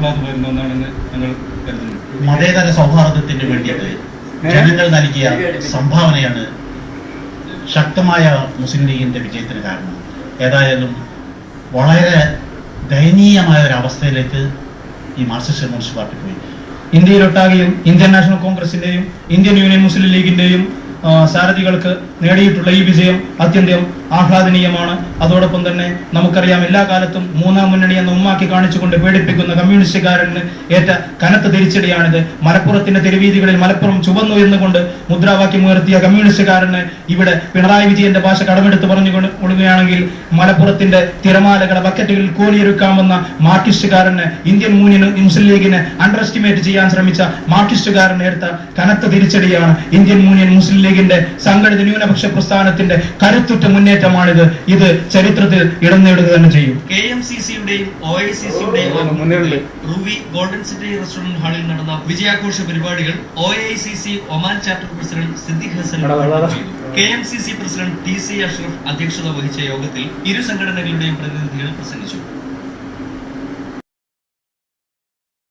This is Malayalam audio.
ഭാഗത്ത് വരുന്ന ഒന്നാണെന്ന് ഞങ്ങൾ കരുതുന്നു. മതേതര സൗഹാർദ്ദത്തിന് വേണ്ടിയിട്ട് ജനങ്ങൾ നൽകിയ സംഭാവനയാണ് ശക്തമായ മുസ്ലിം ലീഗിന്റെ വിജയത്തിന് കാരണം. ഏതായാലും വളരെ ദയനീയമായ ഒരു അവസ്ഥയിലേക്ക് ഈ മാർക്സിസ്റ്റ് കമ്മ്യൂണിസ്റ്റ് പാർട്ടി പോയി. ഇന്ത്യയിലൊട്ടാകെയും ഇന്ത്യൻ നാഷണൽ കോൺഗ്രസിന്റെയും ഇന്ത്യൻ യൂണിയൻ മുസ്ലിം ലീഗിന്റെയും സാരഥികൾക്ക് നേടിയിട്ടുള്ള ഈ വിജയം അത്യന്തം ആഹ്ലാദനീയമാണ്. അതോടൊപ്പം തന്നെ നമുക്കറിയാം, എല്ലാ കാലത്തും മൂന്നാം മുന്നണി എന്ന ഉമ്മാക്കി കാണിച്ചുകൊണ്ട് പീഡിപ്പിക്കുന്ന കമ്മ്യൂണിസ്റ്റുകാരന് ഏറ്റ കനത്ത തിരിച്ചടിയാണിത്. മലപ്പുറത്തിന്റെ തെരുവീതികളിൽ മലപ്പുറം ചുവന്നു എന്നുകൊണ്ട് മുദ്രാവാക്യം ഉയർത്തിയ കമ്മ്യൂണിസ്റ്റുകാരന് ഇവിടെ പിണറായി വിജയന്റെ ഭാഷ കടമെടുത്ത് പറഞ്ഞുകൊള്ളുകയാണെങ്കിൽ മലപ്പുറത്തിന്റെ തിരമാലകളെ ബക്കറ്റുകളിൽ കോരിയൊരുക്കാമെന്ന മാർക്സിസ്റ്റുകാരന് ഇന്ത്യൻ യൂണിയൻ മുസ്ലിം ലീഗിനെ അണ്ടർ എസ്റ്റിമേറ്റ് ചെയ്യാൻ ശ്രമിച്ച മാർക്സിസ്റ്റുകാരന് എടുത്ത കനത്ത തിരിച്ചടിയാണ് ഇന്ത്യൻ യൂണിയൻ മുസ്ലിം ലീഗിന്റെ സംഘടിത ന്യൂനപക്ഷ പ്രസ്ഥാനത്തിന്റെ കരുത്തുറ്റ മുന്നേറ്റമാണിത്. ഇത് ചരിത്രത്തിൽ ഇടം നേടുക തന്നെ ചെയ്യും. KMCCയുടെയും OICCയുടെയും റുവി ഗോൾഡൻ സിറ്റി റെസ്റ്റോറന്റ് ഹാളിൽ നടന്ന വിജയാഘോഷ പരിപാടികൾ OICC Oman chapter president Siddique Hassan ചെയ്തു. KMCC പ്രസിഡന്റ് TC അഷ്റഫ് അധ്യക്ഷത വഹിച്ച യോഗത്തിൽ ഇരു സംഘടനകളുടെയും പ്രതിനിധികൾ പ്രസംഗിച്ചു.